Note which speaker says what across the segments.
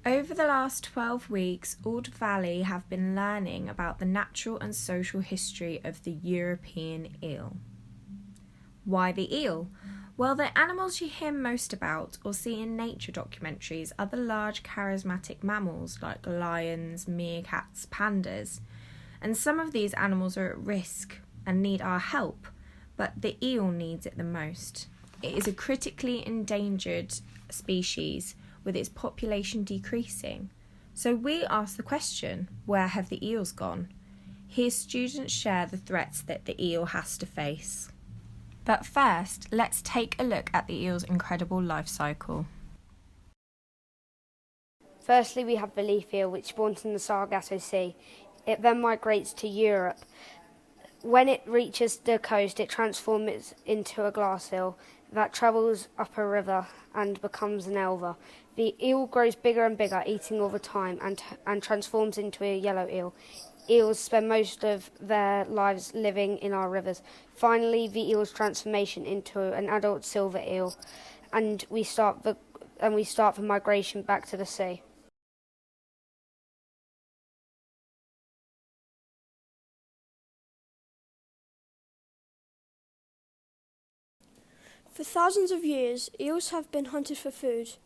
Speaker 1: Over the last 12 weeks, Alde Valley have been learning about the natural and social history of the European eel. Why the eel? Well, the animals you hear most about or see in nature documentaries are the large charismatic mammals like lions, meerkats, pandas. And some of these animals are at risk and need our help, but the eel needs it the most. It is a critically endangered species with its population decreasing. So we ask the question, where have the eels gone? Here students share the threats that the eel has to face. But first, let's take a look at the eel's incredible life cycle.
Speaker 2: Firstly, we have the leaf eel, which spawns in the Sargasso Sea. It then migrates to Europe. When it reaches the coast, it transforms into a glass eel that travels up a river and becomes an elver. The eel grows bigger and bigger, eating all the time, and transforms into a yellow eel. Eels spend most of their lives living in our rivers. Finally, the eel's transformation into an adult silver eel, and we start the migration back to the sea.
Speaker 3: For thousands of years, eels have been hunted for food.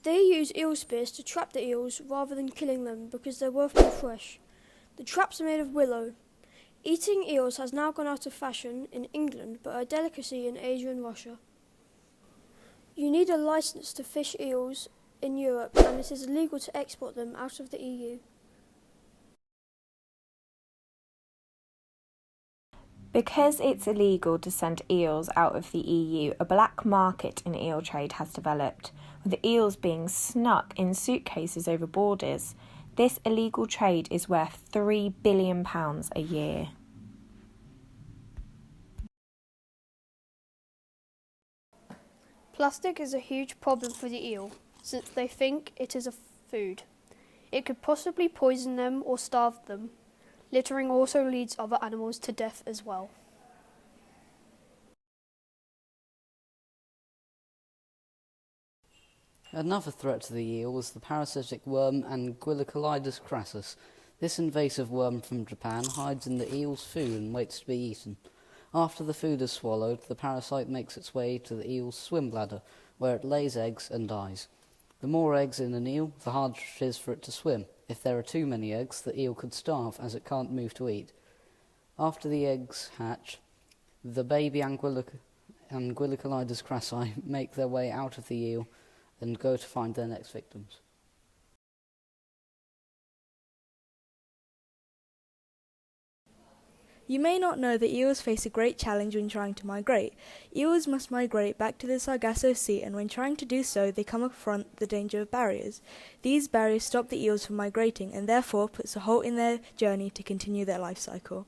Speaker 3: They use eel spears to trap the eels rather than killing them because they're worth more fresh. The traps are made of willow. Eating eels has now gone out of fashion in England, but a delicacy in Asia and Russia. You need a license to fish eels in Europe, and it is illegal to export them out of the EU.
Speaker 1: Because it's illegal to send eels out of the EU, a black market in eel trade has developed, with eels being snuck in suitcases over borders. This illegal trade is worth £3 billion a year.
Speaker 3: Plastic is a huge problem for the eel, since they think it is a food. It could possibly poison them or starve them. Littering also leads other animals to death as well.
Speaker 4: Another threat to the eel was the parasitic worm Anguillocolidus crassus. This invasive worm from Japan hides in the eel's food and waits to be eaten. After the food is swallowed, the parasite makes its way to the eel's swim bladder, where it lays eggs and dies. The more eggs in an eel, the harder it is for it to swim. If there are too many eggs, the eel could starve as it can't move to eat. After the eggs hatch, the baby Anguillocolidus crassi make their way out of the eel and go to find their next victims.
Speaker 5: You may not know that eels face a great challenge when trying to migrate. Eels must migrate back to the Sargasso Sea, and when trying to do so, they come confront the danger of barriers. These barriers stop the eels from migrating and therefore puts a halt in their journey to continue their life cycle.